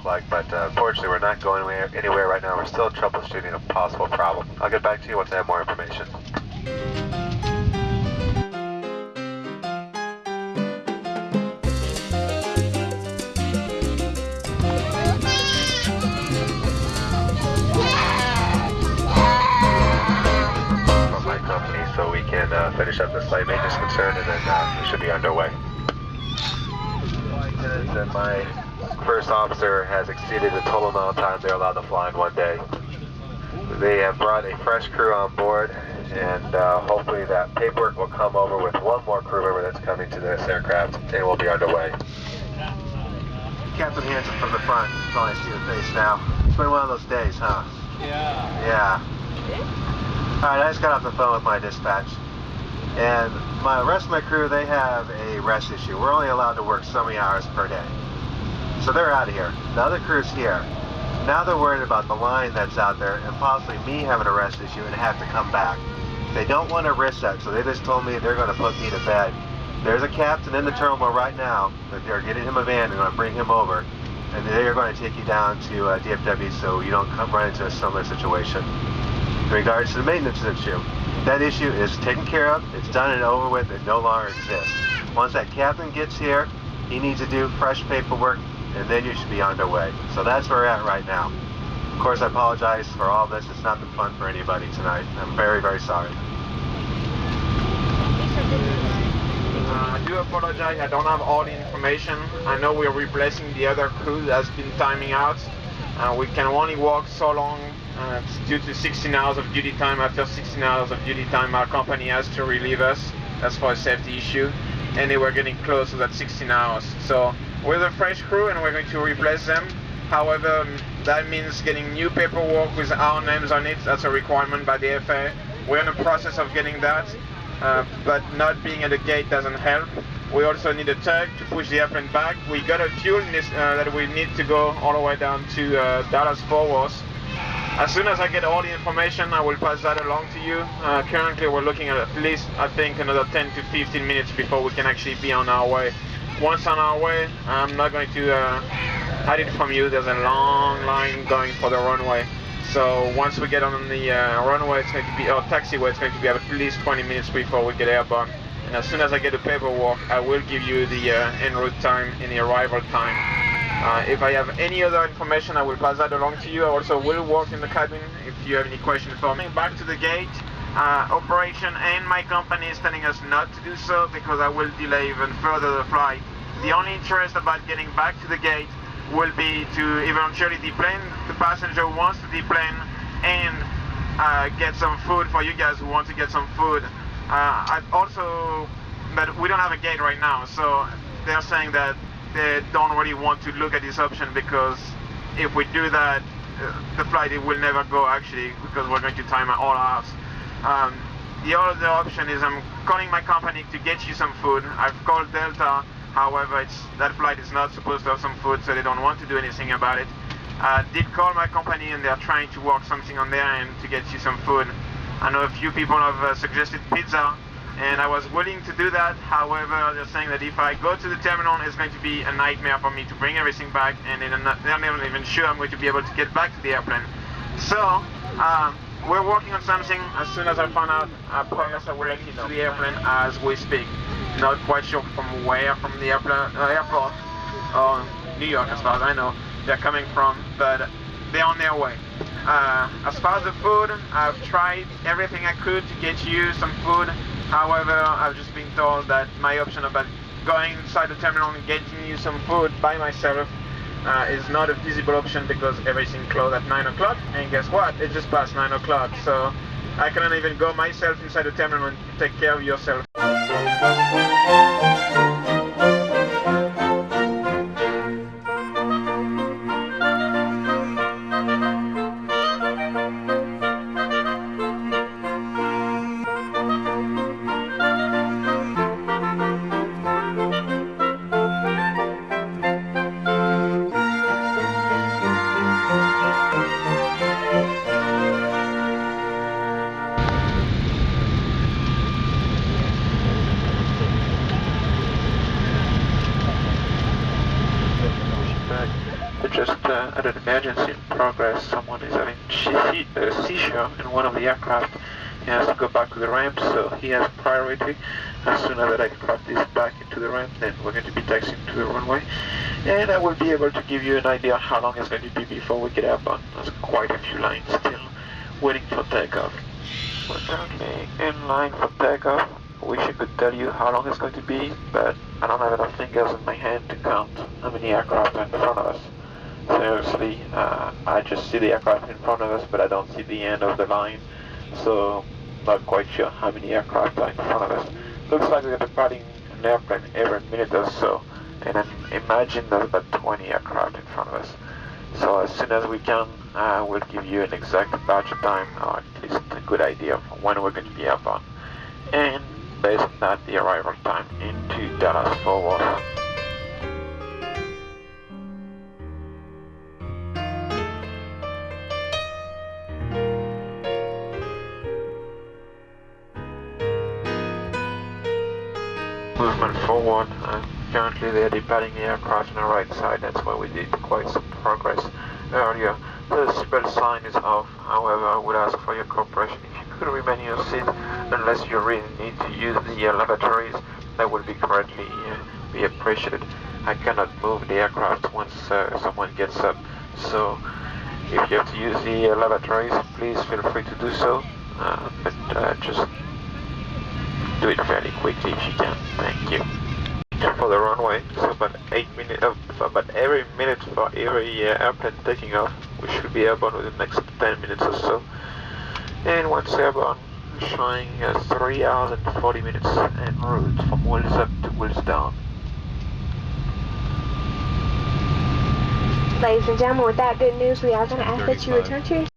like, but unfortunately we're not going anywhere right now. We're still troubleshooting a possible problem. I'll get back to you once I have more information. From my company, so we can finish up the slight maintenance concern, and then we should be underway. And my first officer has exceeded the total amount of time they're allowed to fly in one day. They have brought a fresh crew on board, and hopefully that paperwork will come over with one more crew member that's coming to this aircraft, and we'll be underway. Captain Hansen from the front. You probably see the face now. It's been one of those days, huh? Yeah. Alright, I just got off the phone with my dispatch. And the rest of my crew, they have a rest issue. We're only allowed to work so many hours per day. So they're out of here. The other crew's here. Now they're worried about the line that's out there and possibly me having a rest issue and have to come back. They don't want to risk that, so they just told me they're going to put me to bed. There's a captain in the terminal right now, but they're getting him a van. They're going to bring him over, and they are going to take you down to DFW so you don't run into a similar situation. In regards to the maintenance issue, that issue is taken care of, it's done and over with, it no longer exists. Once that captain gets here, he needs to do fresh paperwork, and then you should be underway. So that's where we're at right now. Of course, I apologize for all this. It's not been fun for anybody tonight. I'm very, very sorry. I do apologize, I don't have all the information. I know we're replacing the other crew that's been timing out. We can only walk so long. It's due to 16 hours of duty time. After 16 hours of duty time, our company has to relieve us. That's for a safety issue. And they were getting close to that 16 hours. So we're the fresh crew and we're going to replace them. However, that means getting new paperwork with our names on it. That's a requirement by the FAA. We're in the process of getting that. But not being at the gate doesn't help. We also need a tug to push the airplane back. We got a fuel that we need to go all the way down to Dallas Fort Worth. As soon as I get all the information, I will pass that along to you. Currently we're looking at least, I think, another 10 to 15 minutes before we can actually be on our way. Once on our way, I'm not going to hide it from you. There's a long line going for the runway. So once we get on the runway, it's going to be, or taxiway, it's going to be at least 20 minutes before we get airborne. And as soon as I get the paperwork, I will give you the en route time and the arrival time. If I have any other information, I will pass that along to you. I also will work in the cabin if you have any questions for me. Back to the gate, operation and my company is telling us not to do so because I will delay even further the flight. The only interest about getting back to the gate will be to eventually deplane the passenger who wants to deplane and get some food for you guys who want to get some food. But we don't have a gate right now, so they're saying that they don't really want to look at this option because if we do that, the flight will never go actually because we're going to time all hours. The other option is I'm calling my company to get you some food. I've called Delta, however that flight is not supposed to have some food, so they don't want to do anything about it. Did call my company and they're trying to work something on their end to get you some food. I know a few people have suggested pizza, and I was willing to do that. However, they're saying that if I go to the terminal, it's going to be a nightmare for me to bring everything back, and they're not even sure I'm going to be able to get back to the airplane. So, we're working on something. As soon as I find out, I promise I will let you know. The airplane as we speak. Not quite sure from where, from the airport, or New York as far as I know, they're coming from, but they're on their way. As far as the food, I've tried everything I could to get you some food. However, I've just been told that my option about going inside the terminal and getting you some food by myself is not a feasible option because everything closed at 9 o'clock, and guess what? It just passed 9 o'clock, so I cannot even go myself inside the terminal and take care of yourself. just at an emergency in progress. Someone is having a seizure in one of the aircraft. He has to go back to the ramp, so he has priority. As soon as that aircraft is back into the ramp, then we're going to be taxiing to the runway. And I will be able to give you an idea how long it's going to be before we get airborne. There's quite a few lines still waiting for takeoff. We're currently in line for takeoff. I wish I could tell you how long it's going to be, but I don't have enough fingers in my hand to count how many aircraft are in front of us. Seriously, I just see the aircraft in front of us, but I don't see the end of the line, so not quite sure how many aircraft are in front of us. Looks like we're departing an airplane every minute or so, and then imagine there's about 20 aircraft in front of us. So as soon as we can, we'll give you an exact departure time, or at least a good idea of when we're going to be airborne. And based on that, the arrival time into Dallas Fort Worth. Movement forward. Currently they're departing the aircraft on the right side. That's why we did quite some progress earlier. The seatbelt sign is off. However, I would ask for your cooperation. If you could remain in your seat, unless you really need to use the lavatories, that would be greatly be appreciated. I cannot move the aircraft once someone gets up. So if you have to use the lavatories, please feel free to do so. But just do it fairly quickly if you can. Thank you. For the runway, so about 8 minutes, about every minute for every airplane taking off, we should be airborne within the next 10 minutes or so. And once airborne, showing 3 hours and 40 minutes en route from wheels up to wheels down. Ladies and gentlemen, with that good news, we are going to ask that you return to your